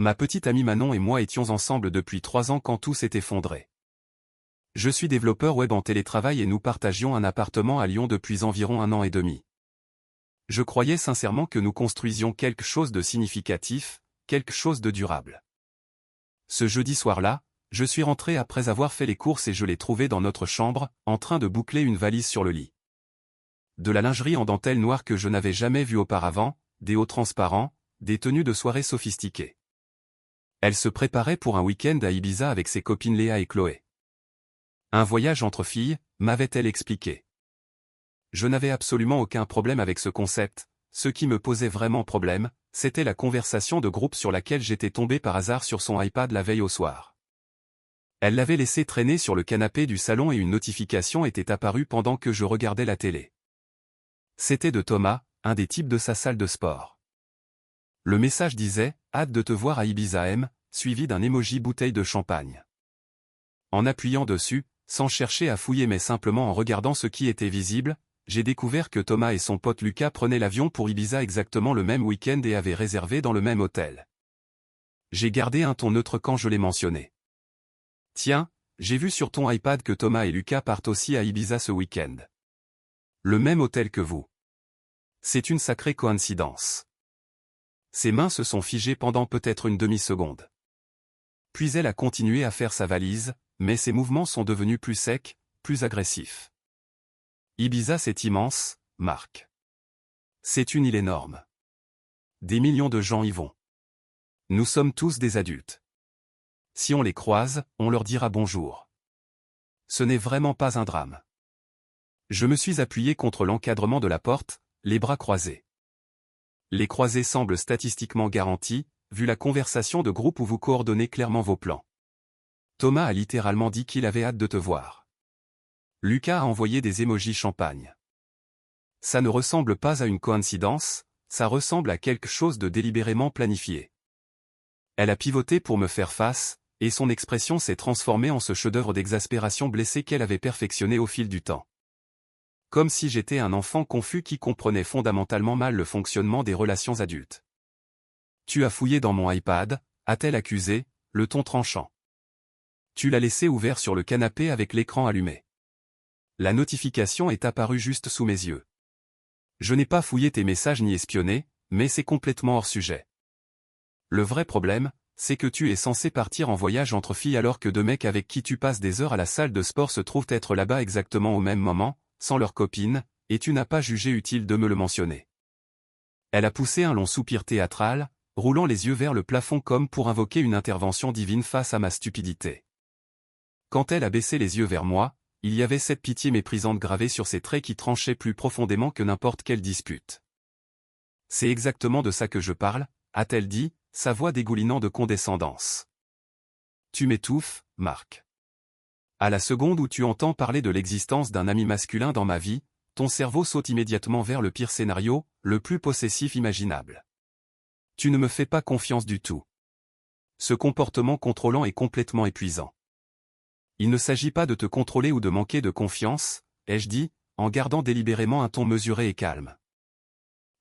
Ma petite amie Manon et moi étions ensemble depuis 3 ans quand tout s'est effondré. Je suis développeur web en télétravail et nous partagions un appartement à Lyon depuis environ 1 an et demi. Je croyais sincèrement que nous construisions quelque chose de significatif, quelque chose de durable. Ce jeudi soir-là, je suis rentré après avoir fait les courses et je l'ai trouvé dans notre chambre, en train de boucler une valise sur le lit. De la lingerie en dentelle noire que je n'avais jamais vue auparavant, des hauts transparents, des tenues de soirée sophistiquées. Elle se préparait pour un week-end à Ibiza avec ses copines Léa et Chloé. Un voyage entre filles, m'avait-elle expliqué. Je n'avais absolument aucun problème avec ce concept, ce qui me posait vraiment problème, c'était la conversation de groupe sur laquelle j'étais tombé par hasard sur son iPad la veille au soir. Elle l'avait laissé traîner sur le canapé du salon et une notification était apparue pendant que je regardais la télé. C'était de Thomas, un des types de sa salle de sport. Le message disait « Hâte de te voir à Ibiza M », suivi d'un emoji bouteille de champagne. En appuyant dessus, sans chercher à fouiller mais simplement en regardant ce qui était visible, j'ai découvert que Thomas et son pote Lucas prenaient l'avion pour Ibiza exactement le même week-end et avaient réservé dans le même hôtel. J'ai gardé un ton neutre quand je l'ai mentionné. Tiens, j'ai vu sur ton iPad que Thomas et Lucas partent aussi à Ibiza ce week-end. Le même hôtel que vous. C'est une sacrée coïncidence. Ses mains se sont figées pendant peut-être une demi-seconde. Puis elle a continué à faire sa valise, mais ses mouvements sont devenus plus secs, plus agressifs. Ibiza c'est immense, Marc. C'est une île énorme. Des millions de gens y vont. Nous sommes tous des adultes. Si on les croise, on leur dira bonjour. Ce n'est vraiment pas un drame. Je me suis appuyé contre l'encadrement de la porte, les bras croisés. Les croisés semblent statistiquement garantis, vu la conversation de groupe où vous coordonnez clairement vos plans. Thomas a littéralement dit qu'il avait hâte de te voir. Lucas a envoyé des émojis champagne. Ça ne ressemble pas à une coïncidence, ça ressemble à quelque chose de délibérément planifié. Elle a pivoté pour me faire face, et son expression s'est transformée en ce chef-d'œuvre d'exaspération blessée qu'elle avait perfectionné au fil du temps. Comme si j'étais un enfant confus qui comprenait fondamentalement mal le fonctionnement des relations adultes. Tu as fouillé dans mon iPad, a-t-elle accusé, le ton tranchant. Tu l'as laissé ouvert sur le canapé avec l'écran allumé. La notification est apparue juste sous mes yeux. Je n'ai pas fouillé tes messages ni espionné, mais c'est complètement hors sujet. Le vrai problème, c'est que tu es censé partir en voyage entre filles alors que 2 mecs avec qui tu passes des heures à la salle de sport se trouvent être là-bas exactement au même moment, sans leurs copines, et tu n'as pas jugé utile de me le mentionner. Elle a poussé un long soupir théâtral, roulant les yeux vers le plafond comme pour invoquer une intervention divine face à ma stupidité. Quand elle a baissé les yeux vers moi, il y avait cette pitié méprisante gravée sur ses traits qui tranchait plus profondément que n'importe quelle dispute. C'est exactement de ça que je parle, a-t-elle dit, sa voix dégoulinant de condescendance. Tu m'étouffes, Marc. À la seconde où tu entends parler de l'existence d'un ami masculin dans ma vie, ton cerveau saute immédiatement vers le pire scénario, le plus possessif imaginable. Tu ne me fais pas confiance du tout. Ce comportement contrôlant est complètement épuisant. Il ne s'agit pas de te contrôler ou de manquer de confiance, ai-je dit, en gardant délibérément un ton mesuré et calme.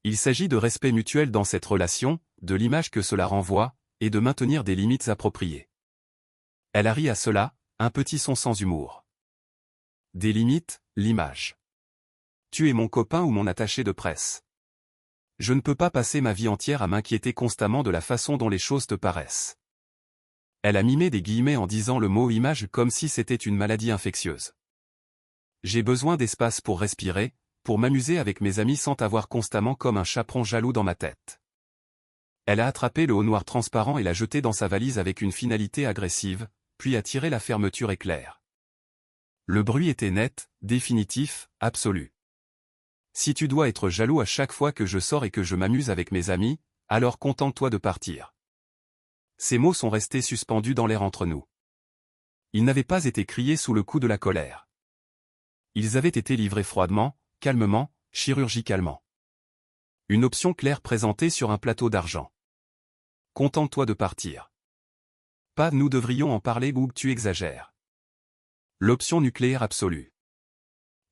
Il s'agit de respect mutuel dans cette relation, de l'image que cela renvoie, et de maintenir des limites appropriées. Elle a ri à cela, un petit son sans humour. Des limites, l'image. Tu es mon copain ou mon attaché de presse. Je ne peux pas passer ma vie entière à m'inquiéter constamment de la façon dont les choses te paraissent. Elle a mimé des guillemets en disant le mot image comme si c'était une maladie infectieuse. J'ai besoin d'espace pour respirer, pour m'amuser avec mes amis sans t'avoir constamment comme un chaperon jaloux dans ma tête. Elle a attrapé le haut noir transparent et l'a jeté dans sa valise avec une finalité agressive, puis a tiré la fermeture éclair. Le bruit était net, définitif, absolu. Si tu dois être jaloux à chaque fois que je sors et que je m'amuse avec mes amis, alors contente-toi de partir. Ces mots sont restés suspendus dans l'air entre nous. Ils n'avaient pas été criés sous le coup de la colère. Ils avaient été livrés froidement, calmement, chirurgicalement. Une option claire présentée sur un plateau d'argent. Contente-toi de partir. Pas nous devrions en parler ou tu exagères. L'option nucléaire absolue.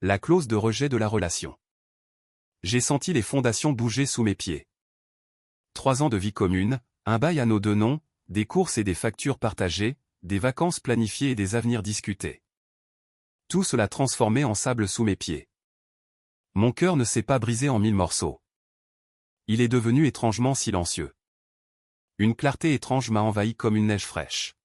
La clause de rejet de la relation. J'ai senti les fondations bouger sous mes pieds. 3 ans de vie commune, un bail à nos 2 noms, des courses et des factures partagées, des vacances planifiées et des avenirs discutés. Tout cela transformé en sable sous mes pieds. Mon cœur ne s'est pas brisé en 1000 morceaux. Il est devenu étrangement silencieux. Une clarté étrange m'a envahi comme une neige fraîche.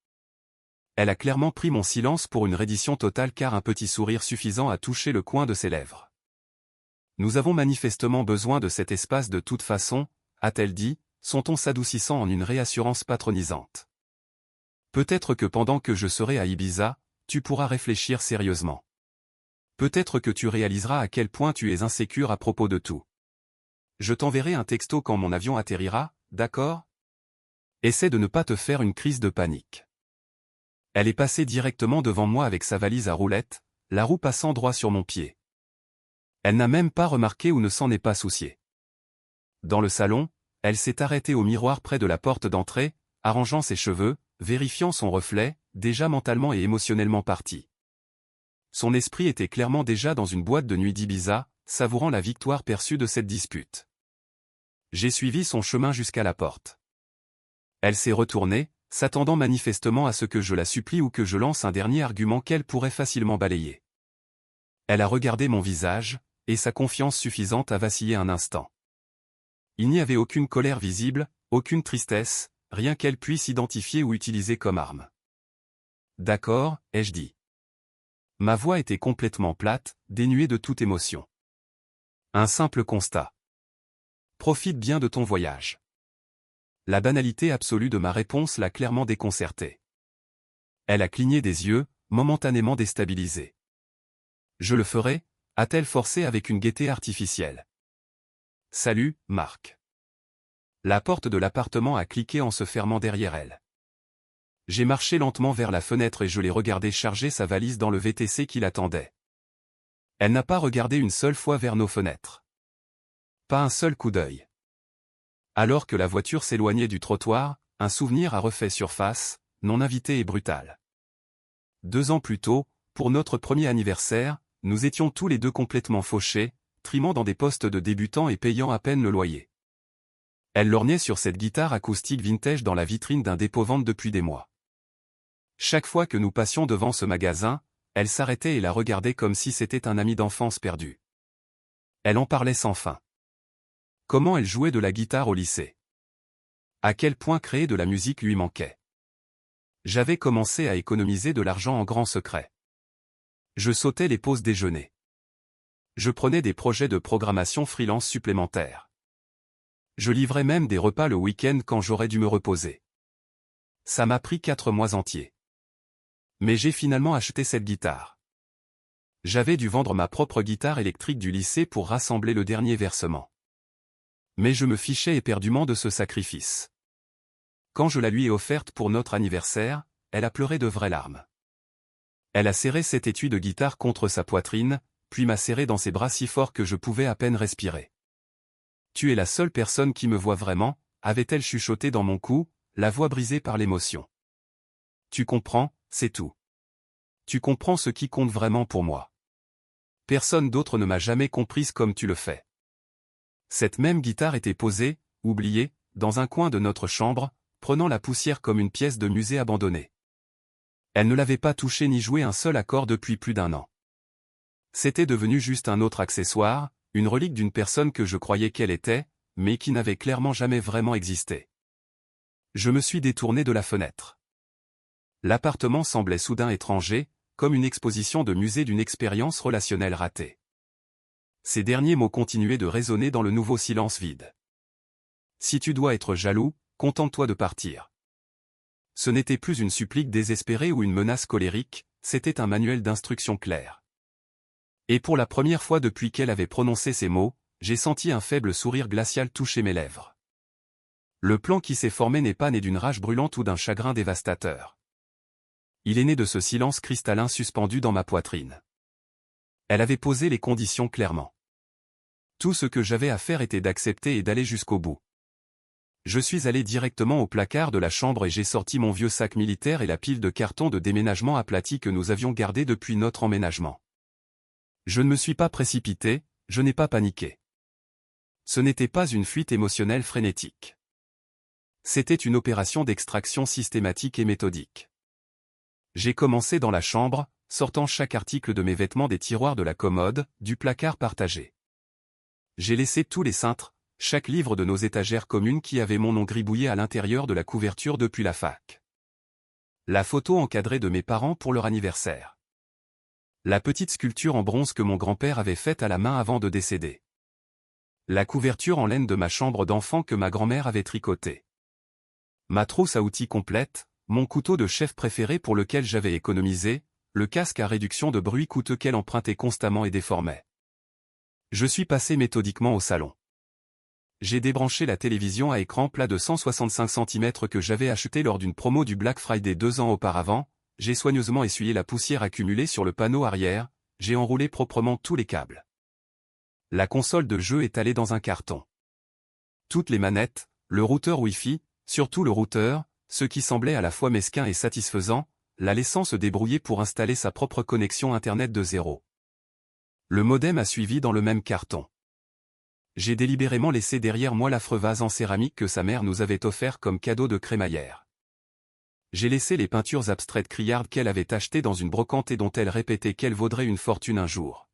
Elle a clairement pris mon silence pour une reddition totale car un petit sourire suffisant a touché le coin de ses lèvres. Nous avons manifestement besoin de cet espace de toute façon, a-t-elle dit, son ton s'adoucissant en une réassurance patronisante. Peut-être que pendant que je serai à Ibiza, tu pourras réfléchir sérieusement. Peut-être que tu réaliseras à quel point tu es insécure à propos de tout. Je t'enverrai un texto quand mon avion atterrira, d'accord? Essaie de ne pas te faire une crise de panique. Elle est passée directement devant moi avec sa valise à roulettes, la roue passant droit sur mon pied. Elle n'a même pas remarqué ou ne s'en est pas souciée. Dans le salon, elle s'est arrêtée au miroir près de la porte d'entrée, arrangeant ses cheveux, vérifiant son reflet, déjà mentalement et émotionnellement parti. Son esprit était clairement déjà dans une boîte de nuit d'Ibiza, savourant la victoire perçue de cette dispute. J'ai suivi son chemin jusqu'à la porte. Elle s'est retournée, s'attendant manifestement à ce que je la supplie ou que je lance un dernier argument qu'elle pourrait facilement balayer. Elle a regardé mon visage, et sa confiance suffisante a vacillé un instant. Il n'y avait aucune colère visible, aucune tristesse, rien qu'elle puisse identifier ou utiliser comme arme. D'accord, ai-je dit. Ma voix était complètement plate, dénuée de toute émotion. Un simple constat. Profite bien de ton voyage. La banalité absolue de ma réponse l'a clairement déconcertée. Elle a cligné des yeux, momentanément déstabilisée. Je le ferai, a-t-elle forcé avec une gaieté artificielle. Salut, Marc. La porte de l'appartement a cliqué en se fermant derrière elle. J'ai marché lentement vers la fenêtre et je l'ai regardé charger sa valise dans le VTC qui l'attendait. Elle n'a pas regardé une seule fois vers nos fenêtres. Pas un seul coup d'œil. Alors que la voiture s'éloignait du trottoir, un souvenir a refait surface, non invité et brutal. 2 ans plus tôt, pour notre premier anniversaire, nous étions tous les deux complètement fauchés, trimant dans des postes de débutants et payant à peine le loyer. Elle lorgnait sur cette guitare acoustique vintage dans la vitrine d'un dépôt-vente depuis des mois. Chaque fois que nous passions devant ce magasin, elle s'arrêtait et la regardait comme si c'était un ami d'enfance perdu. Elle en parlait sans fin. Comment elle jouait de la guitare au lycée. À quel point créer de la musique lui manquait. J'avais commencé à économiser de l'argent en grand secret. Je sautais les pauses déjeuner. Je prenais des projets de programmation freelance supplémentaires. Je livrais même des repas le week-end quand j'aurais dû me reposer. Ça m'a pris 4 mois entiers. Mais j'ai finalement acheté cette guitare. J'avais dû vendre ma propre guitare électrique du lycée pour rassembler le dernier versement. Mais je me fichais éperdument de ce sacrifice. Quand je la lui ai offerte pour notre anniversaire, elle a pleuré de vraies larmes. Elle a serré cet étui de guitare contre sa poitrine, puis m'a serré dans ses bras si fort que je pouvais à peine respirer. « Tu es la seule personne qui me voit vraiment », avait-elle chuchoté dans mon cou, la voix brisée par l'émotion. « Tu comprends, c'est tout. Tu comprends ce qui compte vraiment pour moi. Personne d'autre ne m'a jamais comprise comme tu le fais. » Cette même guitare était posée, oubliée, dans un coin de notre chambre, prenant la poussière comme une pièce de musée abandonnée. Elle ne l'avait pas touchée ni joué un seul accord depuis plus d'1 an. C'était devenu juste un autre accessoire, une relique d'une personne que je croyais qu'elle était, mais qui n'avait clairement jamais vraiment existé. Je me suis détourné de la fenêtre. L'appartement semblait soudain étranger, comme une exposition de musée d'une expérience relationnelle ratée. Ces derniers mots continuaient de résonner dans le nouveau silence vide. Si tu dois être jaloux, contente-toi de partir. Ce n'était plus une supplique désespérée ou une menace colérique, c'était un manuel d'instructions claires. Et pour la première fois depuis qu'elle avait prononcé ces mots, j'ai senti un faible sourire glacial toucher mes lèvres. Le plan qui s'est formé n'est pas né d'une rage brûlante ou d'un chagrin dévastateur. Il est né de ce silence cristallin suspendu dans ma poitrine. Elle avait posé les conditions clairement. Tout ce que j'avais à faire était d'accepter et d'aller jusqu'au bout. Je suis allé directement au placard de la chambre et j'ai sorti mon vieux sac militaire et la pile de cartons de déménagement aplatis que nous avions gardés depuis notre emménagement. Je ne me suis pas précipité, je n'ai pas paniqué. Ce n'était pas une fuite émotionnelle frénétique. C'était une opération d'extraction systématique et méthodique. J'ai commencé dans la chambre, sortant chaque article de mes vêtements des tiroirs de la commode, du placard partagé. J'ai laissé tous les cintres, chaque livre de nos étagères communes qui avait mon nom gribouillé à l'intérieur de la couverture depuis la fac. La photo encadrée de mes parents pour leur anniversaire. La petite sculpture en bronze que mon grand-père avait faite à la main avant de décéder. La couverture en laine de ma chambre d'enfant que ma grand-mère avait tricotée. Ma trousse à outils complète, mon couteau de chef préféré pour lequel j'avais économisé, le casque à réduction de bruit coûteux qu'elle empruntait constamment et déformait. Je suis passé méthodiquement au salon. J'ai débranché la télévision à écran plat de 165 cm que j'avais acheté lors d'une promo du Black Friday 2 ans auparavant, j'ai soigneusement essuyé la poussière accumulée sur le panneau arrière, j'ai enroulé proprement tous les câbles. La console de jeu est allée dans un carton. Toutes les manettes, le routeur Wi-Fi, surtout le routeur, ce qui semblait à la fois mesquin et satisfaisant, la laissant se débrouiller pour installer sa propre connexion Internet de zéro. Le modem a suivi dans le même carton. J'ai délibérément laissé derrière moi l'affreux vase en céramique que sa mère nous avait offert comme cadeau de crémaillère. J'ai laissé les peintures abstraites criardes qu'elle avait achetées dans une brocante et dont elle répétait qu'elles vaudraient une fortune un jour.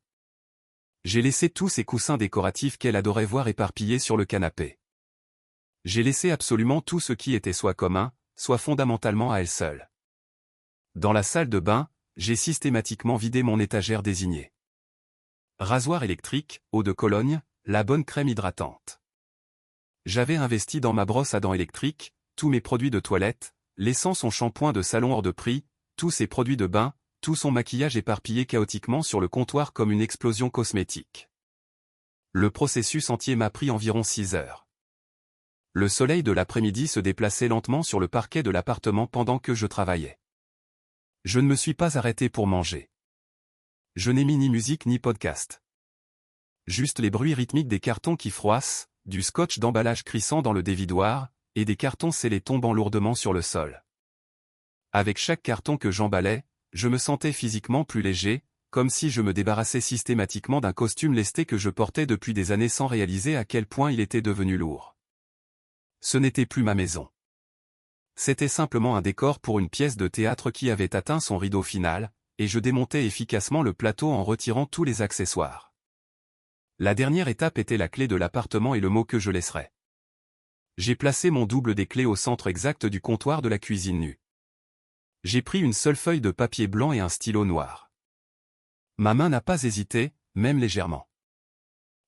J'ai laissé tous ces coussins décoratifs qu'elle adorait voir éparpillés sur le canapé. J'ai laissé absolument tout ce qui était soit commun, soit fondamentalement à elle seule. Dans la salle de bain, j'ai systématiquement vidé mon étagère désignée. Rasoir électrique, eau de Cologne, la bonne crème hydratante. J'avais investi dans ma brosse à dents électrique, tous mes produits de toilette, laissant son shampoing de salon hors de prix, tous ses produits de bain, tout son maquillage éparpillé chaotiquement sur le comptoir comme une explosion cosmétique. Le processus entier m'a pris environ 6 heures. Le soleil de l'après-midi se déplaçait lentement sur le parquet de l'appartement pendant que je travaillais. Je ne me suis pas arrêté pour manger. Je n'ai mis ni musique ni podcast. Juste les bruits rythmiques des cartons qui froissent, du scotch d'emballage crissant dans le dévidoir, et des cartons scellés tombant lourdement sur le sol. Avec chaque carton que j'emballais, je me sentais physiquement plus léger, comme si je me débarrassais systématiquement d'un costume lesté que je portais depuis des années sans réaliser à quel point il était devenu lourd. Ce n'était plus ma maison. C'était simplement un décor pour une pièce de théâtre qui avait atteint son rideau final, et je démontais efficacement le plateau en retirant tous les accessoires. La dernière étape était la clé de l'appartement et le mot que je laisserais. J'ai placé mon double des clés au centre exact du comptoir de la cuisine nue. J'ai pris une seule feuille de papier blanc et un stylo noir. Ma main n'a pas hésité, même légèrement.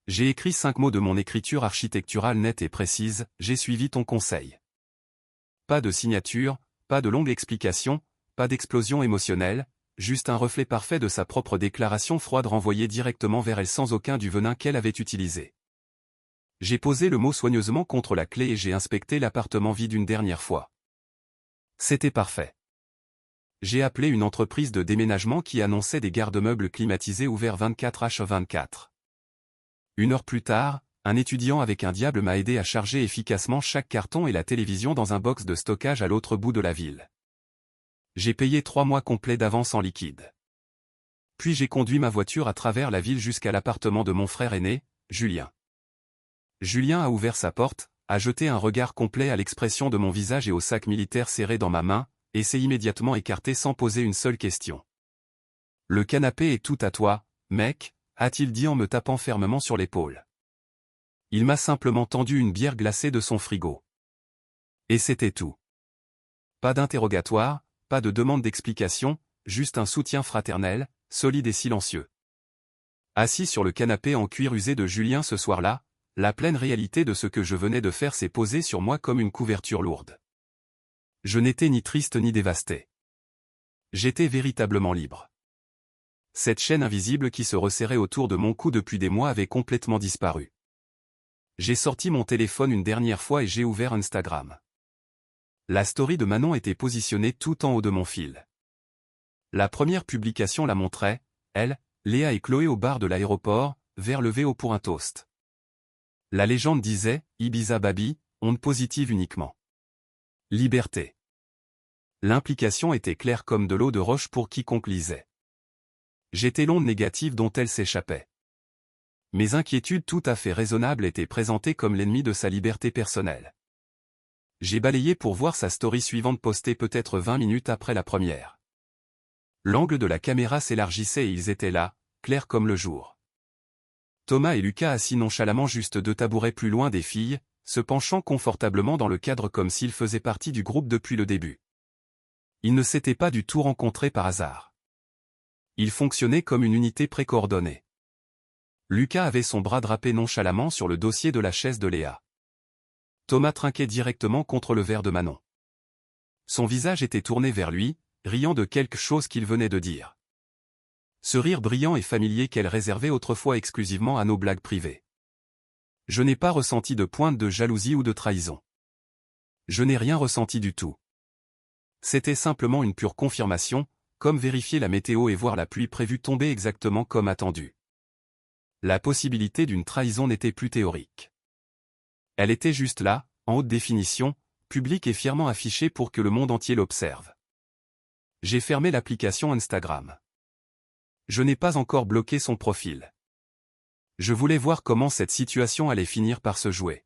J'ai écrit 5 mots de mon écriture architecturale nette et précise, j'ai suivi ton conseil. Pas de signature, pas de longue explication, pas d'explosion émotionnelle, juste un reflet parfait de sa propre déclaration froide renvoyée directement vers elle sans aucun du venin qu'elle avait utilisé. J'ai posé le mot soigneusement contre la clé et j'ai inspecté l'appartement vide une dernière fois. C'était parfait. J'ai appelé une entreprise de déménagement qui annonçait des garde-meubles climatisés ouverts 24h24. 1 heure plus tard, un étudiant avec un diable m'a aidé à charger efficacement chaque carton et la télévision dans un box de stockage à l'autre bout de la ville. J'ai payé 3 mois complets d'avance en liquide. Puis j'ai conduit ma voiture à travers la ville jusqu'à l'appartement de mon frère aîné, Julien. Julien a ouvert sa porte, a jeté un regard complet à l'expression de mon visage et au sac militaire serré dans ma main, et s'est immédiatement écarté sans poser une seule question. « Le canapé est tout à toi, mec », a-t-il dit en me tapant fermement sur l'épaule. Il m'a simplement tendu une bière glacée de son frigo. Et c'était tout. Pas d'interrogatoire, pas de demande d'explication, juste un soutien fraternel, solide et silencieux. Assis sur le canapé en cuir usé de Julien ce soir-là, la pleine réalité de ce que je venais de faire s'est posée sur moi comme une couverture lourde. Je n'étais ni triste ni dévasté. J'étais véritablement libre. Cette chaîne invisible qui se resserrait autour de mon cou depuis des mois avait complètement disparu. J'ai sorti mon téléphone une dernière fois et j'ai ouvert Instagram. La story de Manon était positionnée tout en haut de mon fil. La première publication la montrait, elle, Léa et Chloé au bar de l'aéroport, verre levé haut pour un toast. La légende disait, Ibiza Baby, onde positive uniquement. Liberté. L'implication était claire comme de l'eau de roche pour quiconque lisait. J'étais l'onde négative dont elle s'échappait. Mes inquiétudes tout à fait raisonnables étaient présentées comme l'ennemi de sa liberté personnelle. J'ai balayé pour voir sa story suivante postée peut-être 20 minutes après la première. L'angle de la caméra s'élargissait et ils étaient là, clairs comme le jour. Thomas et Lucas assis nonchalamment juste 2 tabourets plus loin des filles, se penchant confortablement dans le cadre comme s'ils faisaient partie du groupe depuis le début. Ils ne s'étaient pas du tout rencontrés par hasard. Ils fonctionnaient comme une unité précoordonnée. Lucas avait son bras drapé nonchalamment sur le dossier de la chaise de Léa. Thomas trinquait directement contre le verre de Manon. Son visage était tourné vers lui, riant de quelque chose qu'il venait de dire. Ce rire brillant et familier qu'elle réservait autrefois exclusivement à nos blagues privées. Je n'ai pas ressenti de pointe de jalousie ou de trahison. Je n'ai rien ressenti du tout. C'était simplement une pure confirmation, comme vérifier la météo et voir la pluie prévue tomber exactement comme attendu. La possibilité d'une trahison n'était plus théorique. Elle était juste là, en haute définition, publique et fièrement affichée pour que le monde entier l'observe. J'ai fermé l'application Instagram. Je n'ai pas encore bloqué son profil. Je voulais voir comment cette situation allait finir par se jouer.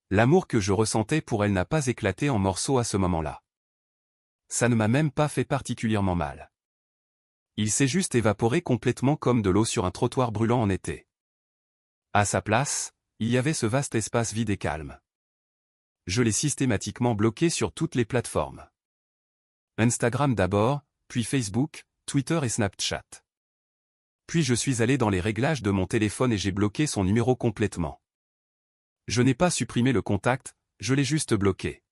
L'amour que je ressentais pour elle n'a pas éclaté en morceaux à ce moment-là. Ça ne m'a même pas fait particulièrement mal. Il s'est juste évaporé complètement comme de l'eau sur un trottoir brûlant en été. À sa place, il y avait ce vaste espace vide et calme. Je l'ai systématiquement bloqué sur toutes les plateformes. Instagram d'abord, puis Facebook, Twitter et Snapchat. Puis je suis allé dans les réglages de mon téléphone et j'ai bloqué son numéro complètement. Je n'ai pas supprimé le contact, je l'ai juste bloqué.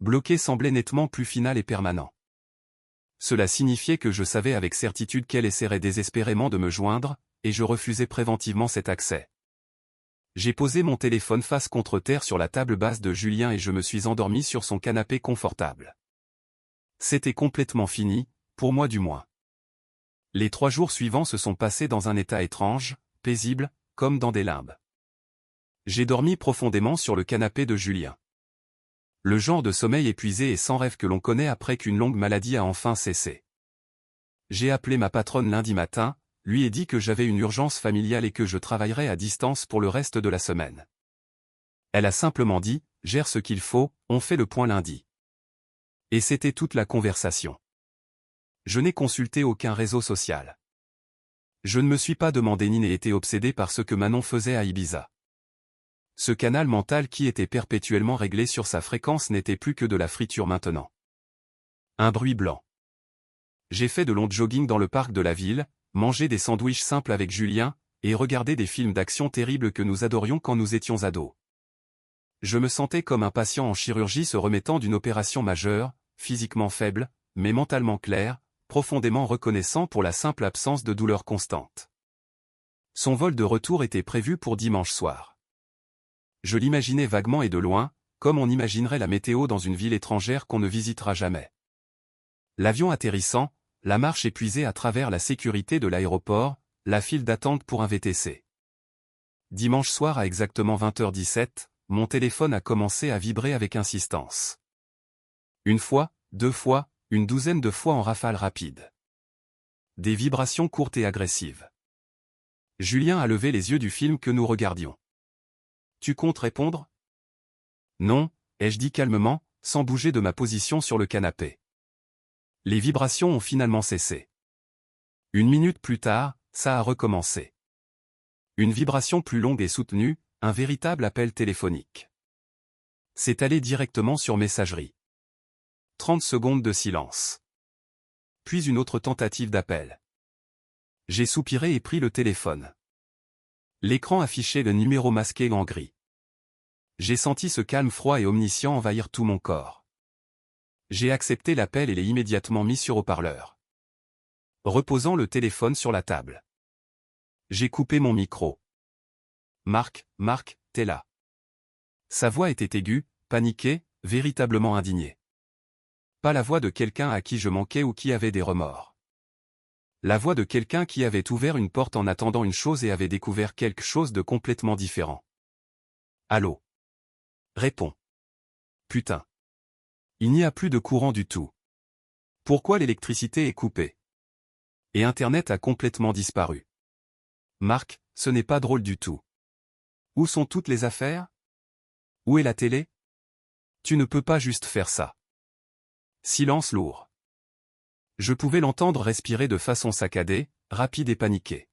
Bloquer semblait nettement plus final et permanent. Cela signifiait que je savais avec certitude qu'elle essaierait désespérément de me joindre, et je refusais préventivement cet accès. J'ai posé mon téléphone face contre terre sur la table basse de Julien et je me suis endormi sur son canapé confortable. C'était complètement fini, pour moi du moins. Les 3 jours suivants se sont passés dans un état étrange, paisible, comme dans des limbes. J'ai dormi profondément sur le canapé de Julien. Le genre de sommeil épuisé et sans rêve que l'on connaît après qu'une longue maladie a enfin cessé. J'ai appelé ma patronne lundi matin, lui ai dit que j'avais une urgence familiale et que je travaillerais à distance pour le reste de la semaine. Elle a simplement dit, gère ce qu'il faut, on fait le point lundi. Et c'était toute la conversation. Je n'ai consulté aucun réseau social. Je ne me suis pas demandé ni n'ai été obsédé par ce que Manon faisait à Ibiza. Ce canal mental qui était perpétuellement réglé sur sa fréquence n'était plus que de la friture maintenant. Un bruit blanc. J'ai fait de longs jogging dans le parc de la ville, mangé des sandwichs simples avec Julien, et regardé des films d'action terribles que nous adorions quand nous étions ados. Je me sentais comme un patient en chirurgie se remettant d'une opération majeure, physiquement faible, mais mentalement clair, profondément reconnaissant pour la simple absence de douleur constante. Son vol de retour était prévu pour dimanche soir. Je l'imaginais vaguement et de loin, comme on imaginerait la météo dans une ville étrangère qu'on ne visitera jamais. L'avion atterrissant, la marche épuisée à travers la sécurité de l'aéroport, la file d'attente pour un VTC. Dimanche soir à exactement 20h17, mon téléphone a commencé à vibrer avec insistance. Une fois, 2 fois, une douzaine de fois en rafale rapide. Des vibrations courtes et agressives. Julien a levé les yeux du film que nous regardions. Tu comptes répondre ? Non, ai-je dit calmement, sans bouger de ma position sur le canapé. Les vibrations ont finalement cessé. 1 minute plus tard, ça a recommencé. Une vibration plus longue et soutenue, un véritable appel téléphonique. C'est allé directement sur messagerie. 30 secondes de silence. Puis une autre tentative d'appel. J'ai soupiré et pris le téléphone. L'écran affichait le numéro masqué en gris. J'ai senti ce calme froid et omniscient envahir tout mon corps. J'ai accepté l'appel et l'ai immédiatement mis sur haut-parleur. Reposant le téléphone sur la table. J'ai coupé mon micro. Marc, t'es là. Sa voix était aiguë, paniquée, véritablement indignée. Pas la voix de quelqu'un à qui je manquais ou qui avait des remords. La voix de quelqu'un qui avait ouvert une porte en attendant une chose et avait découvert quelque chose de complètement différent. Allô ? Réponds. Putain. Il n'y a plus de courant du tout. Pourquoi l'électricité est coupée ? Et Internet a complètement disparu. Marc, ce n'est pas drôle du tout. Où sont toutes les affaires ? Où est la télé ? Tu ne peux pas juste faire ça. Silence lourd. Je pouvais l'entendre respirer de façon saccadée, rapide et paniquée.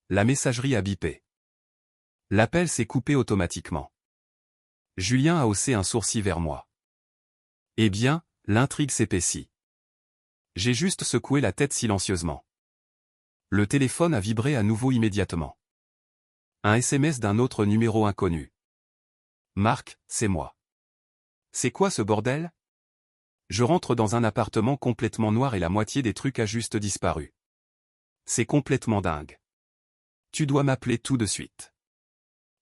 La messagerie a bipé. L'appel s'est coupé automatiquement. Julien a haussé un sourcil vers moi. Eh bien, l'intrigue s'épaissit. J'ai juste secoué la tête silencieusement. Le téléphone a vibré à nouveau immédiatement. Un SMS d'un autre numéro inconnu. Marc, c'est moi. C'est quoi ce bordel? Je rentre dans un appartement complètement noir et la moitié des trucs a juste disparu. C'est complètement dingue. Tu dois m'appeler tout de suite.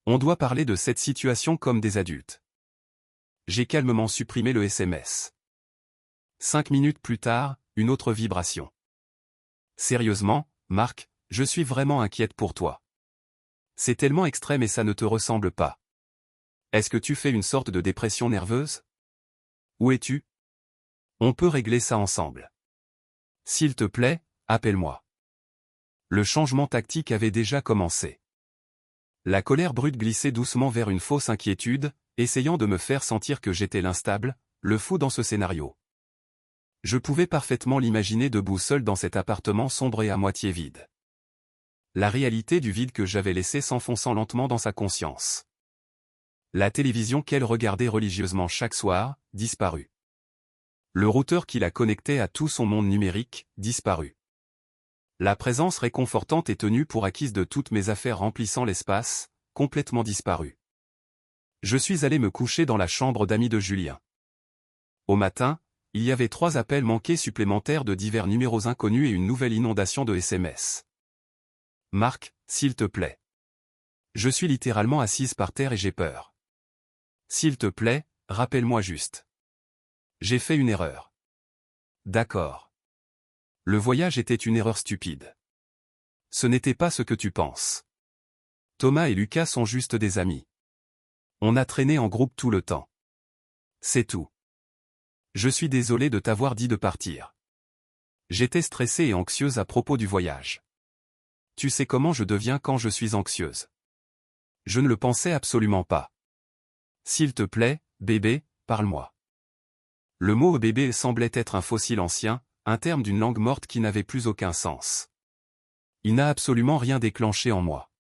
On doit parler de cette situation comme des adultes. J'ai calmement supprimé le SMS. 5 minutes plus tard, une autre vibration. Sérieusement, Marc, je suis vraiment inquiète pour toi. C'est tellement extrême et ça ne te ressemble pas. Est-ce que tu fais une sorte de dépression nerveuse? Où es-tu? On peut régler ça ensemble. S'il te plaît, appelle-moi. Le changement tactique avait déjà commencé. La colère brute glissait doucement vers une fausse inquiétude, essayant de me faire sentir que j'étais l'instable, le fou dans ce scénario. Je pouvais parfaitement l'imaginer debout seul dans cet appartement sombre et à moitié vide. La réalité du vide que j'avais laissé s'enfonçant lentement dans sa conscience. La télévision qu'elle regardait religieusement chaque soir, disparut. Le routeur qui la connectait à tout son monde numérique, disparut. La présence réconfortante et tenue pour acquise de toutes mes affaires remplissant l'espace, complètement disparue. Je suis allé me coucher dans la chambre d'amis de Julien. Au matin, il y avait 3 appels manqués supplémentaires de divers numéros inconnus et une nouvelle inondation de SMS. Marc, s'il te plaît. Je suis littéralement assise par terre et j'ai peur. S'il te plaît, rappelle-moi juste. J'ai fait une erreur. D'accord. Le voyage était une erreur stupide. Ce n'était pas ce que tu penses. Thomas et Lucas sont juste des amis. On a traîné en groupe tout le temps. C'est tout. Je suis désolé de t'avoir dit de partir. J'étais stressée et anxieuse à propos du voyage. Tu sais comment je deviens quand je suis anxieuse. Je ne le pensais absolument pas. S'il te plaît, bébé, parle-moi. Le mot bébé semblait être un fossile ancien, un terme d'une langue morte qui n'avait plus aucun sens. Il n'a absolument rien déclenché en moi.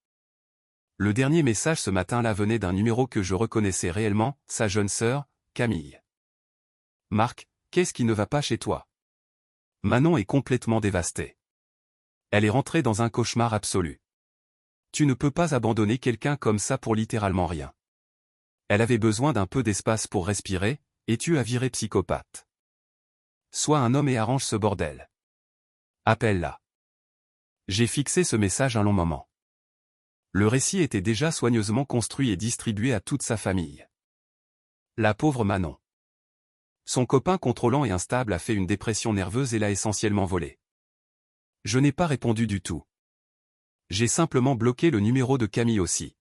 Le dernier message ce matin-là venait d'un numéro que je reconnaissais réellement, sa jeune sœur, Camille. Marc, qu'est-ce qui ne va pas chez toi? Manon est complètement dévastée. Elle est rentrée dans un cauchemar absolu. Tu ne peux pas abandonner quelqu'un comme ça pour littéralement rien. Elle avait besoin d'un peu d'espace pour respirer, et tu as viré psychopathe. Sois un homme et arrange ce bordel. Appelle-la. J'ai fixé ce message un long moment. Le récit était déjà soigneusement construit et distribué à toute sa famille. La pauvre Manon. Son copain contrôlant et instable a fait une dépression nerveuse et l'a essentiellement volé. Je n'ai pas répondu du tout. J'ai simplement bloqué le numéro de Camille aussi.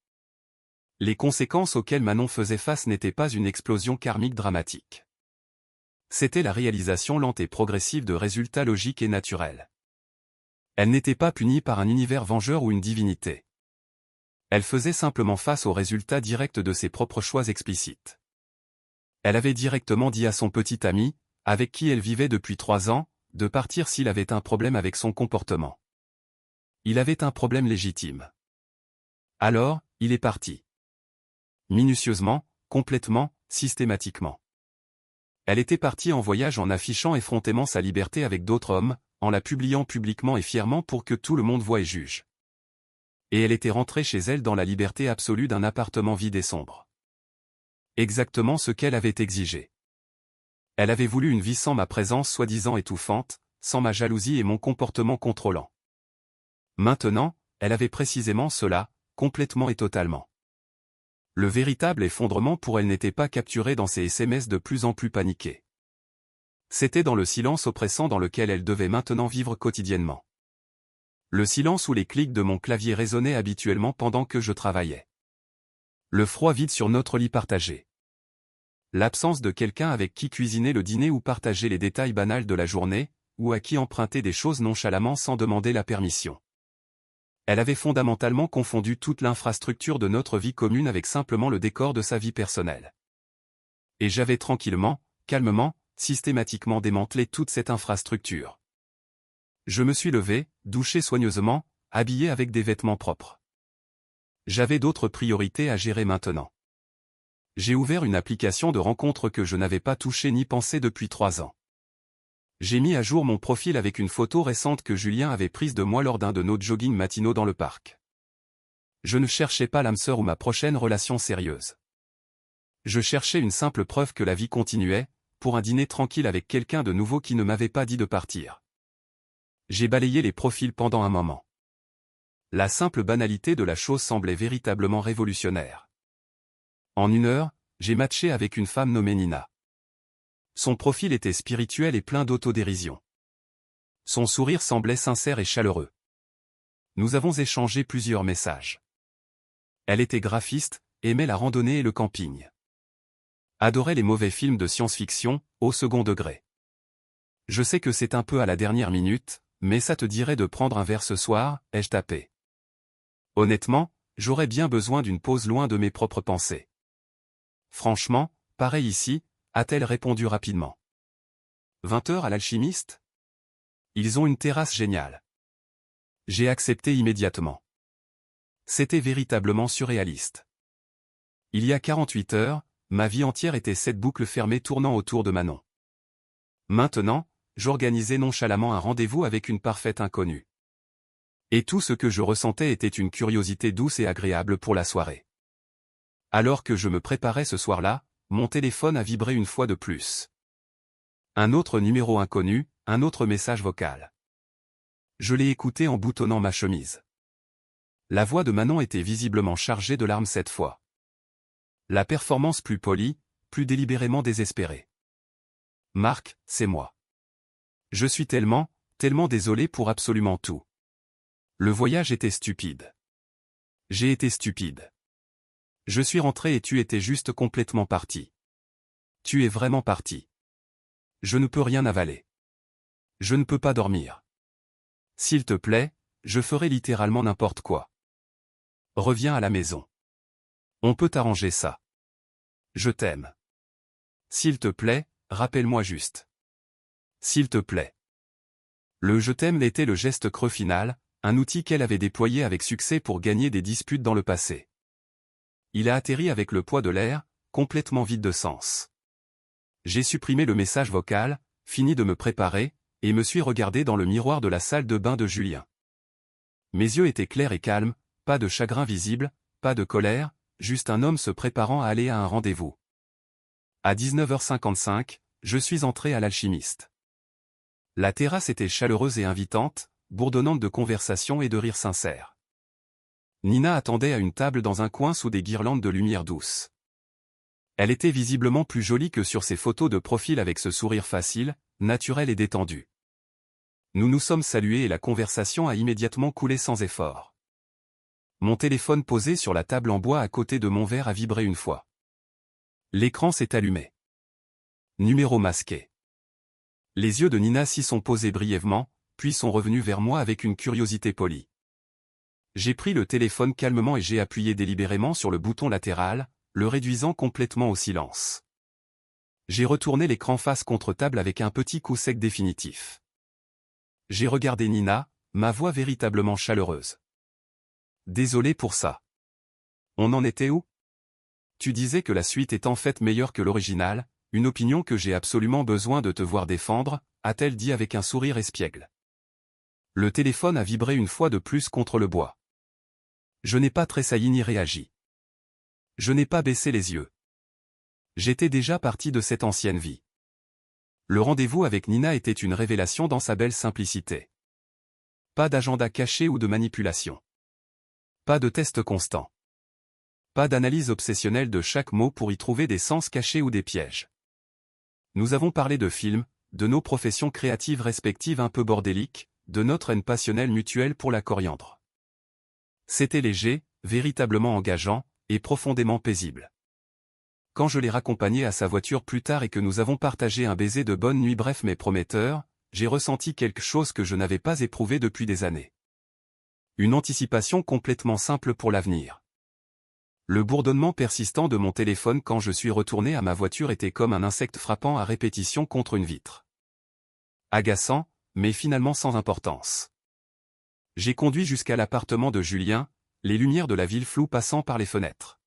Les conséquences auxquelles Manon faisait face n'étaient pas une explosion karmique dramatique. C'était la réalisation lente et progressive de résultats logiques et naturels. Elle n'était pas punie par un univers vengeur ou une divinité. Elle faisait simplement face aux résultats directs de ses propres choix explicites. Elle avait directement dit à son petit ami, avec qui elle vivait depuis 3 ans, de partir s'il avait un problème avec son comportement. Il avait un problème légitime. Alors, il est parti. Minutieusement, complètement, systématiquement. Elle était partie en voyage en affichant effrontément sa liberté avec d'autres hommes, en la publiant publiquement et fièrement pour que tout le monde voie et juge. Et elle était rentrée chez elle dans la liberté absolue d'un appartement vide et sombre. Exactement ce qu'elle avait exigé. Elle avait voulu une vie sans ma présence soi-disant étouffante, sans ma jalousie et mon comportement contrôlant. Maintenant, elle avait précisément cela, complètement et totalement. Le véritable effondrement pour elle n'était pas capturé dans ses SMS de plus en plus paniqués. C'était dans le silence oppressant dans lequel elle devait maintenant vivre quotidiennement. Le silence où les clics de mon clavier résonnaient habituellement pendant que je travaillais. Le froid vide sur notre lit partagé. L'absence de quelqu'un avec qui cuisiner le dîner ou partager les détails banals de la journée, ou à qui emprunter des choses nonchalamment sans demander la permission. Elle avait fondamentalement confondu toute l'infrastructure de notre vie commune avec simplement le décor de sa vie personnelle. Et j'avais tranquillement, calmement, systématiquement démantelé toute cette infrastructure. Je me suis levé, douché soigneusement, habillé avec des vêtements propres. J'avais d'autres priorités à gérer maintenant. J'ai ouvert une application de rencontre que je n'avais pas touchée ni pensée depuis 3 ans. J'ai mis à jour mon profil avec une photo récente que Julien avait prise de moi lors d'un de nos joggings matinaux dans le parc. Je ne cherchais pas l'âme sœur ou ma prochaine relation sérieuse. Je cherchais une simple preuve que la vie continuait, pour un dîner tranquille avec quelqu'un de nouveau qui ne m'avait pas dit de partir. J'ai balayé les profils pendant un moment. La simple banalité de la chose semblait véritablement révolutionnaire. En 1 heure, j'ai matché avec une femme nommée Nina. Son profil était spirituel et plein d'autodérision. Son sourire semblait sincère et chaleureux. Nous avons échangé plusieurs messages. Elle était graphiste, aimait la randonnée et le camping. Adorait les mauvais films de science-fiction, au second degré. Je sais que c'est un peu à la dernière minute, mais ça te dirait de prendre un verre ce soir, ai-je tapé. Honnêtement, j'aurais bien besoin d'une pause loin de mes propres pensées. Franchement, pareil ici, a-t-elle répondu rapidement. 20 heures à l'alchimiste? Ils ont une terrasse géniale. J'ai accepté immédiatement. C'était véritablement surréaliste. Il y a 48 heures, ma vie entière était cette boucle fermée tournant autour de Manon. Maintenant, j'organisais nonchalamment un rendez-vous avec une parfaite inconnue. Et tout ce que je ressentais était une curiosité douce et agréable pour la soirée. Alors que je me préparais ce soir-là, mon téléphone a vibré une fois de plus. Un autre numéro inconnu, un autre message vocal. Je l'ai écouté en boutonnant ma chemise. La voix de Manon était visiblement chargée de larmes cette fois. La performance plus polie, plus délibérément désespérée. Marc, c'est moi. Je suis tellement désolé pour absolument tout. Le voyage était stupide. J'ai été stupide. Je suis rentré et tu étais juste complètement parti. Tu es vraiment parti. Je ne peux rien avaler. Je ne peux pas dormir. S'il te plaît, je ferai littéralement n'importe quoi. Reviens à la maison. On peut arranger ça. Je t'aime. S'il te plaît, rappelle-moi juste. S'il te plaît. Le « je t'aime » était le geste creux final, un outil qu'elle avait déployé avec succès pour gagner des disputes dans le passé. Il a atterri avec le poids de l'air, complètement vide de sens. J'ai supprimé le message vocal, fini de me préparer, et me suis regardé dans le miroir de la salle de bain de Julien. Mes yeux étaient clairs et calmes, pas de chagrin visible, pas de colère, juste un homme se préparant à aller à un rendez-vous. À 19h55, je suis entré à l'alchimiste. La terrasse était chaleureuse et invitante, bourdonnante de conversations et de rires sincères. Nina attendait à une table dans un coin sous des guirlandes de lumière douce. Elle était visiblement plus jolie que sur ses photos de profil avec ce sourire facile, naturel et détendu. Nous nous sommes salués et la conversation a immédiatement coulé sans effort. Mon téléphone posé sur la table en bois à côté de mon verre a vibré une fois. L'écran s'est allumé. Numéro masqué. Les yeux de Nina s'y sont posés brièvement, puis sont revenus vers moi avec une curiosité polie. J'ai pris le téléphone calmement et j'ai appuyé délibérément sur le bouton latéral, le réduisant complètement au silence. J'ai retourné l'écran face contre table avec un petit coup sec définitif. J'ai regardé Nina, ma voix véritablement chaleureuse. Désolé pour ça. On en était où? Tu disais que la suite est en fait meilleure que l'original, une opinion que j'ai absolument besoin de te voir défendre, a-t-elle dit avec un sourire espiègle. Le téléphone a vibré une fois de plus contre le bois. Je n'ai pas tressailli ni réagi. Je n'ai pas baissé les yeux. J'étais déjà parti de cette ancienne vie. Le rendez-vous avec Nina était une révélation dans sa belle simplicité. Pas d'agenda caché ou de manipulation. Pas de test constant. Pas d'analyse obsessionnelle de chaque mot pour y trouver des sens cachés ou des pièges. Nous avons parlé de films, de nos professions créatives respectives un peu bordéliques, de notre haine passionnelle mutuelle pour la coriandre. C'était léger, véritablement engageant, et profondément paisible. Quand je l'ai raccompagné à sa voiture plus tard et que nous avons partagé un baiser de bonne nuit bref mais prometteur, j'ai ressenti quelque chose que je n'avais pas éprouvé depuis des années. Une anticipation complètement simple pour l'avenir. Le bourdonnement persistant de mon téléphone quand je suis retourné à ma voiture était comme un insecte frappant à répétition contre une vitre. Agaçant, mais finalement sans importance. J'ai conduit jusqu'à l'appartement de Julien, les lumières de la ville floues passant par les fenêtres.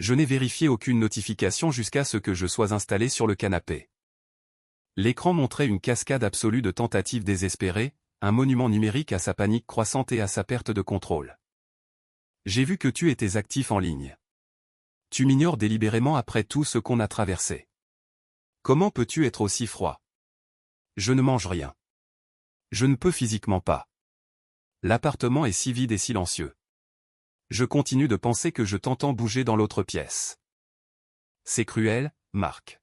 Je n'ai vérifié aucune notification jusqu'à ce que je sois installé sur le canapé. L'écran montrait une cascade absolue de tentatives désespérées, un monument numérique à sa panique croissante et à sa perte de contrôle. J'ai vu que tu étais actif en ligne. Tu m'ignores délibérément après tout ce qu'on a traversé. Comment peux-tu être aussi froid? Je ne mange rien. Je ne peux physiquement pas. L'appartement est si vide et silencieux. Je continue de penser que je t'entends bouger dans l'autre pièce. C'est cruel, Marc.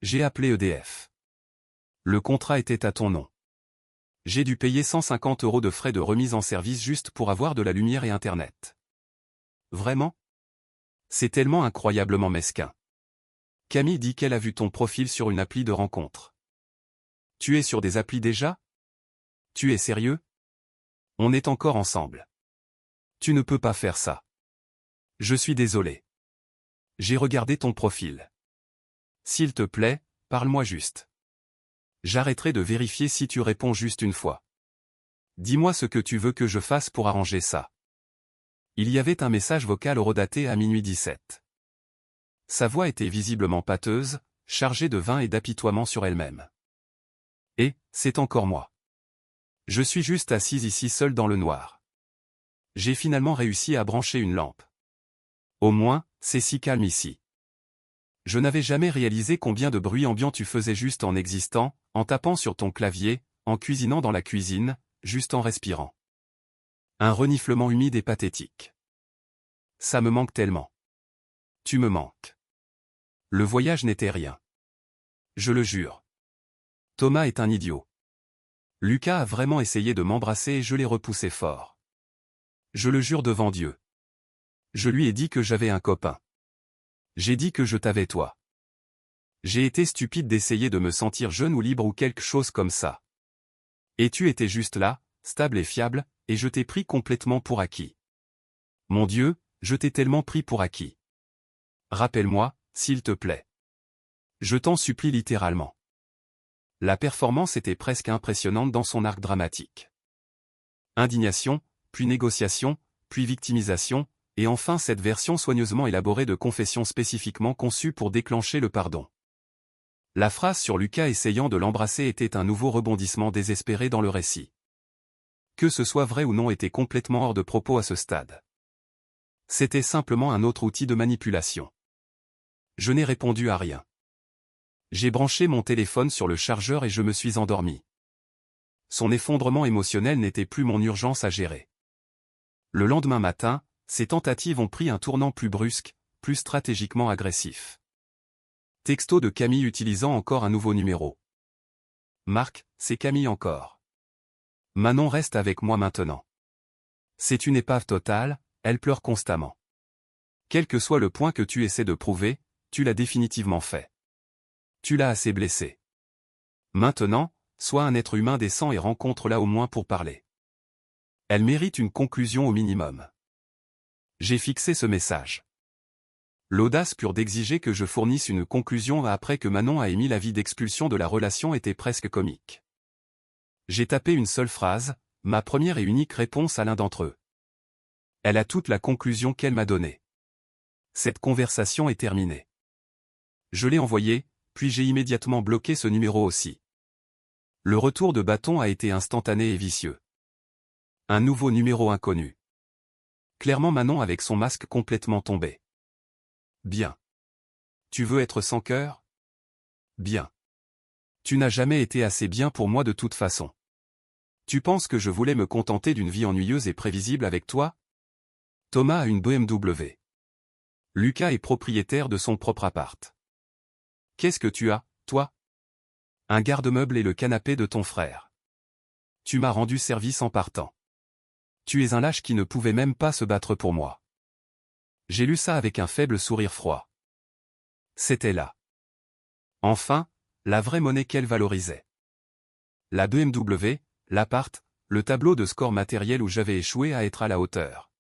J'ai appelé EDF. Le contrat était à ton nom. J'ai dû payer 150 € de frais de remise en service juste pour avoir de la lumière et Internet. Vraiment? C'est tellement incroyablement mesquin. Camille dit qu'elle a vu ton profil sur une appli de rencontre. Tu es sur des applis déjà? Tu es sérieux? On est encore ensemble. Tu ne peux pas faire ça. Je suis désolé. J'ai regardé ton profil. S'il te plaît, parle-moi juste. J'arrêterai de vérifier si tu réponds juste une fois. Dis-moi ce que tu veux que je fasse pour arranger ça. Il y avait un message vocal horodaté à minuit 17. Sa voix était visiblement pâteuse, chargée de vin et d'apitoiement sur elle-même. Et, c'est encore moi. Je suis juste assise ici seule dans le noir. J'ai finalement réussi à brancher une lampe. Au moins, c'est si calme ici. Je n'avais jamais réalisé combien de bruit ambiant tu faisais juste en existant, en tapant sur ton clavier, en cuisinant dans la cuisine, juste en respirant. Un reniflement humide et pathétique. Ça me manque tellement. Tu me manques. Le voyage n'était rien. Je le jure. Thomas est un idiot. Lucas a vraiment essayé de m'embrasser et je l'ai repoussé fort. Je le jure devant Dieu. Je lui ai dit que j'avais un copain. J'ai dit que je t'avais toi. J'ai été stupide d'essayer de me sentir jeune ou libre ou quelque chose comme ça. Et tu étais juste là, stable et fiable, et je t'ai pris complètement pour acquis. Mon Dieu, je t'ai tellement pris pour acquis. Rappelle-moi, s'il te plaît. Je t'en supplie littéralement. La performance était presque impressionnante dans son arc dramatique. Indignation, puis négociation, puis victimisation, et enfin cette version soigneusement élaborée de confession spécifiquement conçue pour déclencher le pardon. La phrase sur Lucas essayant de l'embrasser était un nouveau rebondissement désespéré dans le récit. Que ce soit vrai ou non était complètement hors de propos à ce stade. C'était simplement un autre outil de manipulation. Je n'ai répondu à rien. J'ai branché mon téléphone sur le chargeur et je me suis endormi. Son effondrement émotionnel n'était plus mon urgence à gérer. Le lendemain matin, ces tentatives ont pris un tournant plus brusque, plus stratégiquement agressif. Texto de Camille utilisant encore un nouveau numéro. Marc, c'est Camille encore. Manon reste avec moi maintenant. C'est une épave totale, elle pleure constamment. Quel que soit le point que tu essaies de prouver, tu l'as définitivement fait. Tu l'as assez blessé. Maintenant, sois un être humain décent et rencontre-la au moins pour parler. Elle mérite une conclusion au minimum. J'ai fixé ce message. L'audace pure d'exiger que je fournisse une conclusion après que Manon a émis l'avis d'expulsion de la relation était presque comique. J'ai tapé une seule phrase, ma première et unique réponse à l'un d'entre eux. Elle a toute la conclusion qu'elle m'a donnée. Cette conversation est terminée. Je l'ai envoyé, puis j'ai immédiatement bloqué ce numéro aussi. Le retour de bâton a été instantané et vicieux. Un nouveau numéro inconnu. Clairement Manon avec son masque complètement tombé. Bien. Tu veux être sans cœur? Bien. Tu n'as jamais été assez bien pour moi de toute façon. Tu penses que je voulais me contenter d'une vie ennuyeuse et prévisible avec toi? Thomas a une BMW. Lucas est propriétaire de son propre appart. Qu'est-ce que tu as, toi? Un garde-meuble et le canapé de ton frère. Tu m'as rendu service en partant. Tu es un lâche qui ne pouvait même pas se battre pour moi. J'ai lu ça avec un faible sourire froid. C'était là. Enfin, la vraie monnaie qu'elle valorisait. La BMW, l'appart, le tableau de score matériel où j'avais échoué à être à la hauteur.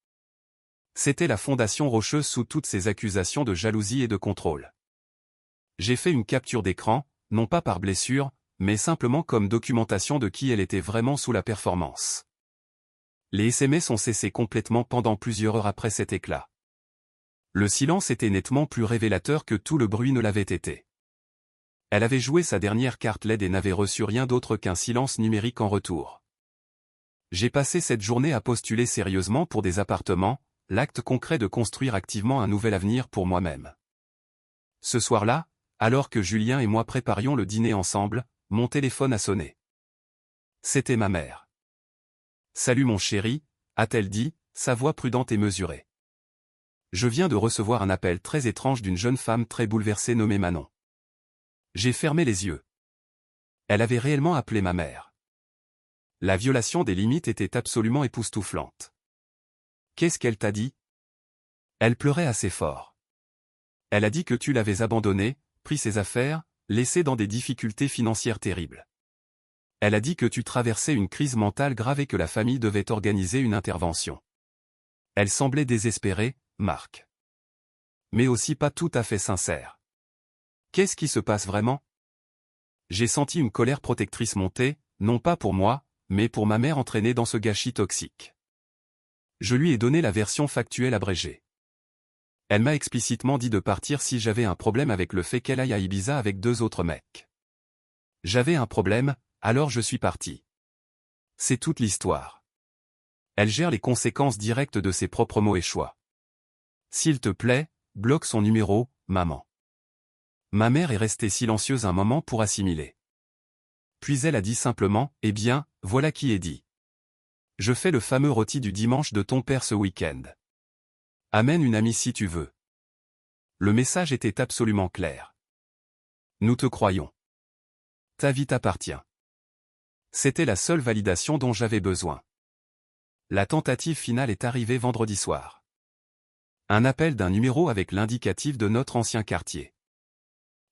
C'était la fondation rocheuse sous toutes ces accusations de jalousie et de contrôle. J'ai fait une capture d'écran, non pas par blessure, mais simplement comme documentation de qui elle était vraiment sous la performance. Les SMS ont cessé complètement pendant plusieurs heures après cet éclat. Le silence était nettement plus révélateur que tout le bruit ne l'avait été. Elle avait joué sa dernière carte LED et n'avait reçu rien d'autre qu'un silence numérique en retour. J'ai passé cette journée à postuler sérieusement pour des appartements, l'acte concret de construire activement un nouvel avenir pour moi-même. Ce soir-là, alors que Julien et moi préparions le dîner ensemble, mon téléphone a sonné. C'était ma mère. « Salut mon chéri », a-t-elle dit, sa voix prudente et mesurée. Je viens de recevoir un appel très étrange d'une jeune femme très bouleversée nommée Manon. J'ai fermé les yeux. Elle avait réellement appelé ma mère. La violation des limites était absolument époustouflante. Qu'est-ce qu'elle t'a dit? Elle pleurait assez fort. Elle a dit que tu l'avais abandonnée, pris ses affaires, laissée dans des difficultés financières terribles. Elle a dit que tu traversais une crise mentale grave et que la famille devait organiser une intervention. Elle semblait désespérée, Marc. Mais aussi pas tout à fait sincère. Qu'est-ce qui se passe vraiment? J'ai senti une colère protectrice monter, non pas pour moi, mais pour ma mère entraînée dans ce gâchis toxique. Je lui ai donné la version factuelle abrégée. Elle m'a explicitement dit de partir si j'avais un problème avec le fait qu'elle aille à Ibiza avec 2 autres mecs. J'avais un problème, alors je suis parti. C'est toute l'histoire. Elle gère les conséquences directes de ses propres mots et choix. S'il te plaît, bloque son numéro, maman. Ma mère est restée silencieuse un moment pour assimiler. Puis elle a dit simplement, eh bien, voilà qui est dit. Je fais le fameux rôti du dimanche de ton père ce week-end. Amène une amie si tu veux. Le message était absolument clair. Nous te croyons. Ta vie t'appartient. C'était la seule validation dont j'avais besoin. La tentative finale est arrivée vendredi soir. Un appel d'un numéro avec l'indicatif de notre ancien quartier.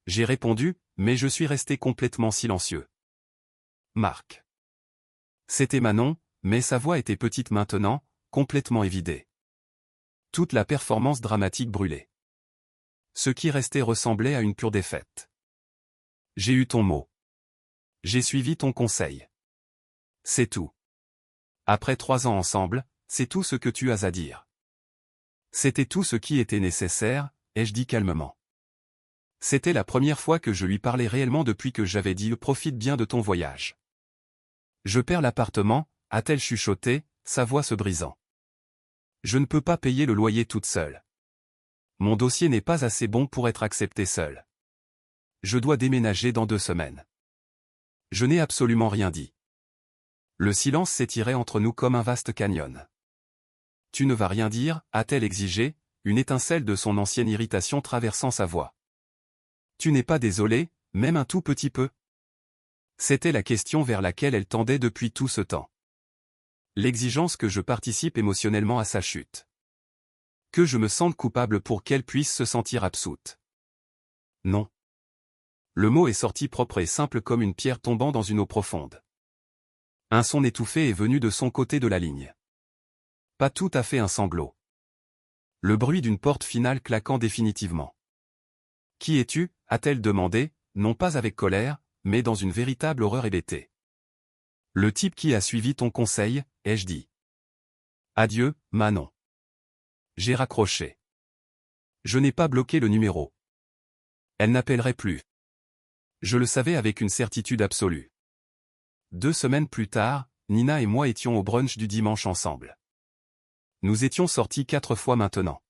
J'ai répondu, mais je suis resté complètement silencieux. Marc. C'était Manon, mais sa voix était petite maintenant, complètement évidée. Toute la performance dramatique brûlait. Ce qui restait ressemblait à une pure défaite. J'ai eu ton mot. J'ai suivi ton conseil. C'est tout. Après 3 ans ensemble, c'est tout ce que tu as à dire. C'était tout ce qui était nécessaire, ai-je dit calmement. C'était la première fois que je lui parlais réellement depuis que j'avais dit « Profite bien de ton voyage ». Je perds l'appartement, a-t-elle chuchoté, sa voix se brisant. Je ne peux pas payer le loyer toute seule. Mon dossier n'est pas assez bon pour être accepté seul. Je dois déménager dans 2 semaines. Je n'ai absolument rien dit. Le silence s'étirait entre nous comme un vaste canyon. Tu ne vas rien dire, a-t-elle exigé, une étincelle de son ancienne irritation traversant sa voix. Tu n'es pas désolé, même un tout petit peu? C'était la question vers laquelle elle tendait depuis tout ce temps. L'exigence que je participe émotionnellement à sa chute. Que je me sente coupable pour qu'elle puisse se sentir absoute. Non. Le mot est sorti propre et simple comme une pierre tombant dans une eau profonde. Un son étouffé est venu de son côté de la ligne. Pas tout à fait un sanglot. Le bruit d'une porte finale claquant définitivement. « Qui es-tu » a-t-elle demandé, non pas avec colère, mais dans une véritable horreur hébétée. « Le type qui a suivi ton conseil » ai-je dit. « Adieu, Manon. » J'ai raccroché. Je n'ai pas bloqué le numéro. Elle n'appellerait plus. Je le savais avec une certitude absolue. 2 semaines plus tard, Nina et moi étions au brunch du dimanche ensemble. Nous étions sortis 4 fois maintenant.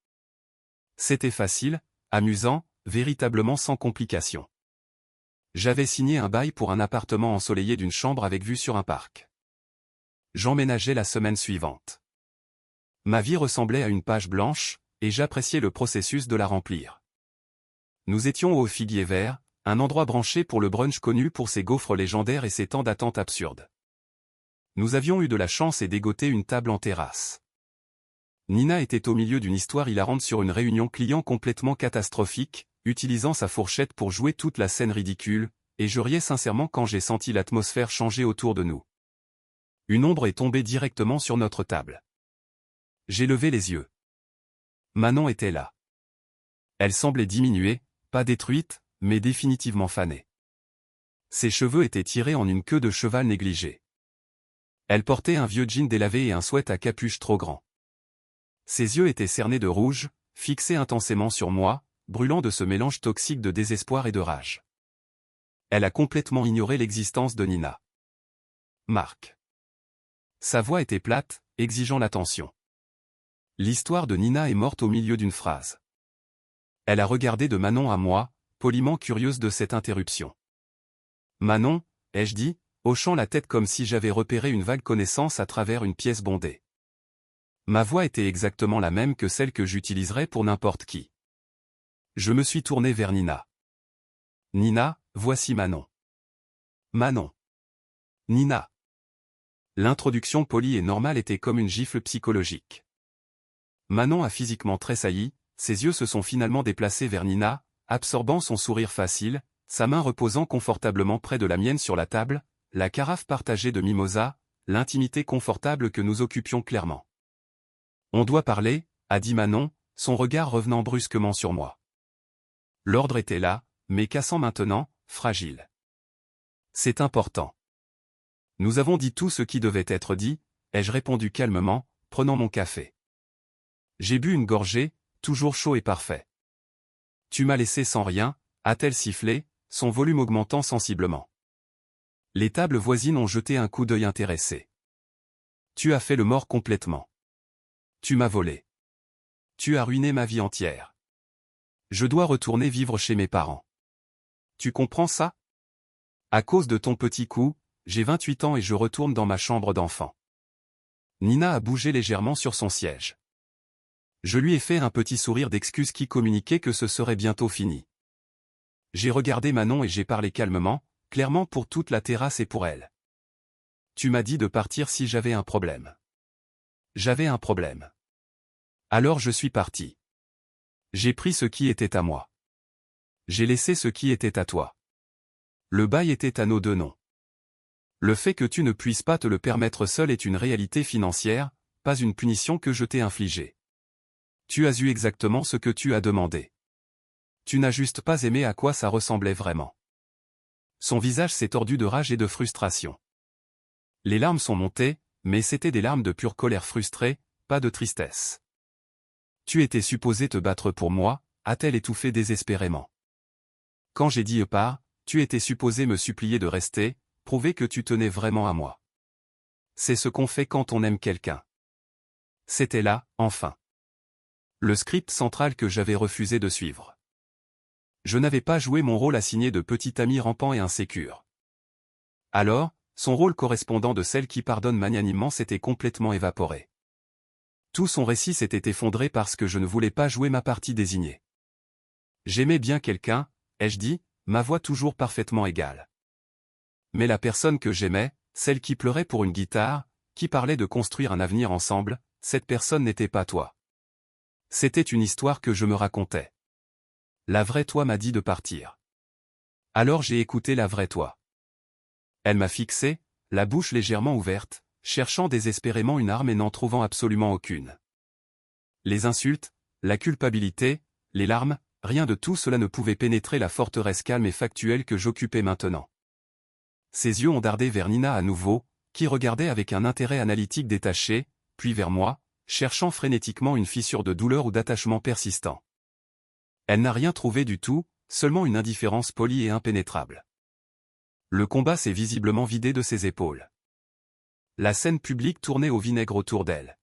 C'était facile, amusant, véritablement sans complications. J'avais signé un bail pour un appartement ensoleillé d'une chambre avec vue sur un parc. J'emménageais la semaine suivante. Ma vie ressemblait à une page blanche, et j'appréciais le processus de la remplir. Nous étions au Figuier Vert, un endroit branché pour le brunch connu pour ses gaufres légendaires et ses temps d'attente absurdes. Nous avions eu de la chance et dégoté une table en terrasse. Nina était au milieu d'une histoire hilarante sur une réunion client complètement catastrophique, utilisant sa fourchette pour jouer toute la scène ridicule, et je riais sincèrement quand j'ai senti l'atmosphère changer autour de nous. Une ombre est tombée directement sur notre table. J'ai levé les yeux. Manon était là. Elle semblait diminuer, pas détruite, mais définitivement fanée. Ses cheveux étaient tirés en une queue de cheval négligée. Elle portait un vieux jean délavé et un sweat à capuche trop grand. Ses yeux étaient cernés de rouge, fixés intensément sur moi, brûlant de ce mélange toxique de désespoir et de rage. Elle a complètement ignoré l'existence de Nina. Marc. Sa voix était plate, exigeant l'attention. L'histoire de Nina est morte au milieu d'une phrase. Elle a regardé de Manon à moi, poliment curieuse de cette interruption. Manon, ai-je dit, hochant la tête comme si j'avais repéré une vague connaissance à travers une pièce bondée. Ma voix était exactement la même que celle que j'utiliserais pour n'importe qui. Je me suis tourné vers Nina. Nina, voici Manon. Manon. Nina. L'introduction polie et normale était comme une gifle psychologique. Manon a physiquement tressailli, ses yeux se sont finalement déplacés vers Nina, absorbant son sourire facile, sa main reposant confortablement près de la mienne sur la table, la carafe partagée de mimosa, l'intimité confortable que nous occupions clairement. On doit parler, a dit Manon, son regard revenant brusquement sur moi. L'ordre était là, mais cassant maintenant, fragile. C'est important. Nous avons dit tout ce qui devait être dit, ai-je répondu calmement, prenant mon café. J'ai bu une gorgée, toujours chaud et parfait. Tu m'as laissé sans rien, a-t-elle sifflé, son volume augmentant sensiblement. Les tables voisines ont jeté un coup d'œil intéressé. Tu as fait le mort complètement. Tu m'as volé. Tu as ruiné ma vie entière. Je dois retourner vivre chez mes parents. Tu comprends ça? À cause de ton petit coup, j'ai 28 ans et je retourne dans ma chambre d'enfant. Nina a bougé légèrement sur son siège. Je lui ai fait un petit sourire d'excuse qui communiquait que ce serait bientôt fini. J'ai regardé Manon et j'ai parlé calmement, clairement pour toute la terrasse et pour elle. Tu m'as dit de partir si j'avais un problème. J'avais un problème. Alors je suis parti. J'ai pris ce qui était à moi. J'ai laissé ce qui était à toi. Le bail était à nos deux noms. Le fait que tu ne puisses pas te le permettre seul est une réalité financière, pas une punition que je t'ai infligée. Tu as eu exactement ce que tu as demandé. Tu n'as juste pas aimé à quoi ça ressemblait vraiment. Son visage s'est tordu de rage et de frustration. Les larmes sont montées, mais c'était des larmes de pure colère frustrée, pas de tristesse. Tu étais supposé te battre pour moi, a-t-elle étouffé désespérément. Quand j'ai dit pars, tu étais supposé me supplier de rester, prouver que tu tenais vraiment à moi. C'est ce qu'on fait quand on aime quelqu'un. C'était là, enfin. Le script central que j'avais refusé de suivre. Je n'avais pas joué mon rôle assigné de petit ami rampant et insécure. Alors, son rôle correspondant de celle qui pardonne magnanimement s'était complètement évaporé. Tout son récit s'était effondré parce que je ne voulais pas jouer ma partie désignée. J'aimais bien quelqu'un, ai-je dit, ma voix toujours parfaitement égale. Mais la personne que j'aimais, celle qui pleurait pour une guitare, qui parlait de construire un avenir ensemble, cette personne n'était pas toi. C'était une histoire que je me racontais. La vraie toi m'a dit de partir. Alors j'ai écouté la vraie toi. Elle m'a fixé, la bouche légèrement ouverte, cherchant désespérément une arme et n'en trouvant absolument aucune. Les insultes, la culpabilité, les larmes, rien de tout cela ne pouvait pénétrer la forteresse calme et factuelle que j'occupais maintenant. Ses yeux ont dardé vers Nina à nouveau, qui regardait avec un intérêt analytique détaché, puis vers moi, cherchant frénétiquement une fissure de douleur ou d'attachement persistant. Elle n'a rien trouvé du tout, seulement une indifférence polie et impénétrable. Le combat s'est visiblement vidé de ses épaules. La scène publique tournait au vinaigre autour d'elle.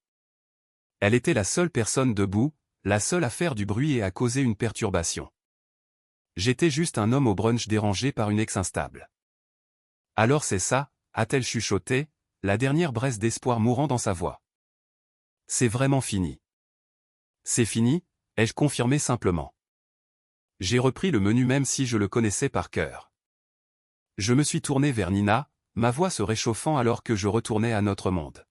Elle était la seule personne debout, la seule à faire du bruit et à causer une perturbation. J'étais juste un homme au brunch dérangé par une ex instable. Alors c'est ça, a-t-elle chuchoté, la dernière braise d'espoir mourant dans sa voix. C'est vraiment fini. C'est fini, ai-je confirmé simplement. J'ai repris le menu même si je le connaissais par cœur. Je me suis tourné vers Nina, ma voix se réchauffant alors que je retournais à notre monde.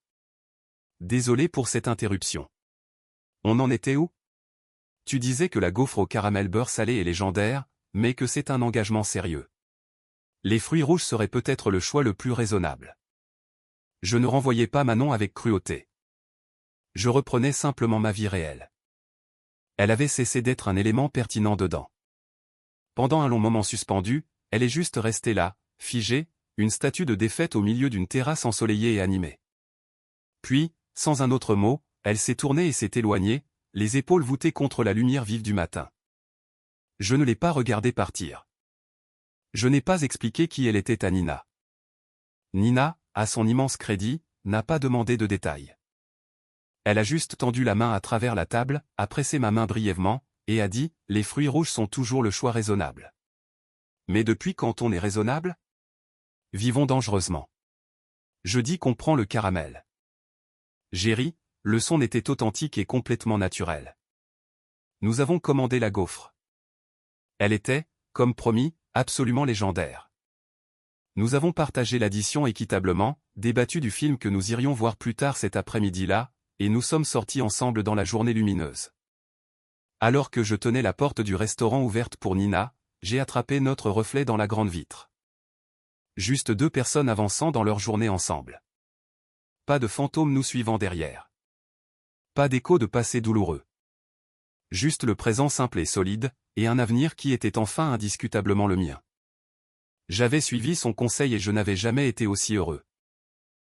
Désolé pour cette interruption. On en était où? Tu disais que la gaufre au caramel beurre salé est légendaire, mais que c'est un engagement sérieux. Les fruits rouges seraient peut-être le choix le plus raisonnable. Je ne renvoyais pas Manon avec cruauté. Je reprenais simplement ma vie réelle. Elle avait cessé d'être un élément pertinent dedans. Pendant un long moment suspendu, elle est juste restée là, figée, une statue de défaite au milieu d'une terrasse ensoleillée et animée. Puis, sans un autre mot, elle s'est tournée et s'est éloignée, les épaules voûtées contre la lumière vive du matin. Je ne l'ai pas regardée partir. Je n'ai pas expliqué qui elle était à Nina. Nina, à son immense crédit, n'a pas demandé de détails. Elle a juste tendu la main à travers la table, a pressé ma main brièvement, et a dit « Les fruits rouges sont toujours le choix raisonnable. » Mais depuis quand on est raisonnable? Vivons dangereusement. Je dis qu'on prend le caramel. J'ai ri, le son était authentique et complètement naturel. Nous avons commandé la gaufre. Elle était, comme promis, absolument légendaire. Nous avons partagé l'addition équitablement, débattu du film que nous irions voir plus tard cet après-midi-là, et nous sommes sortis ensemble dans la journée lumineuse. Alors que je tenais la porte du restaurant ouverte pour Nina, j'ai attrapé notre reflet dans la grande vitre. Juste 2 personnes avançant dans leur journée ensemble. Pas de fantômes nous suivant derrière. Pas d'écho de passé douloureux. Juste le présent simple et solide, et un avenir qui était enfin indiscutablement le mien. J'avais suivi son conseil et je n'avais jamais été aussi heureux.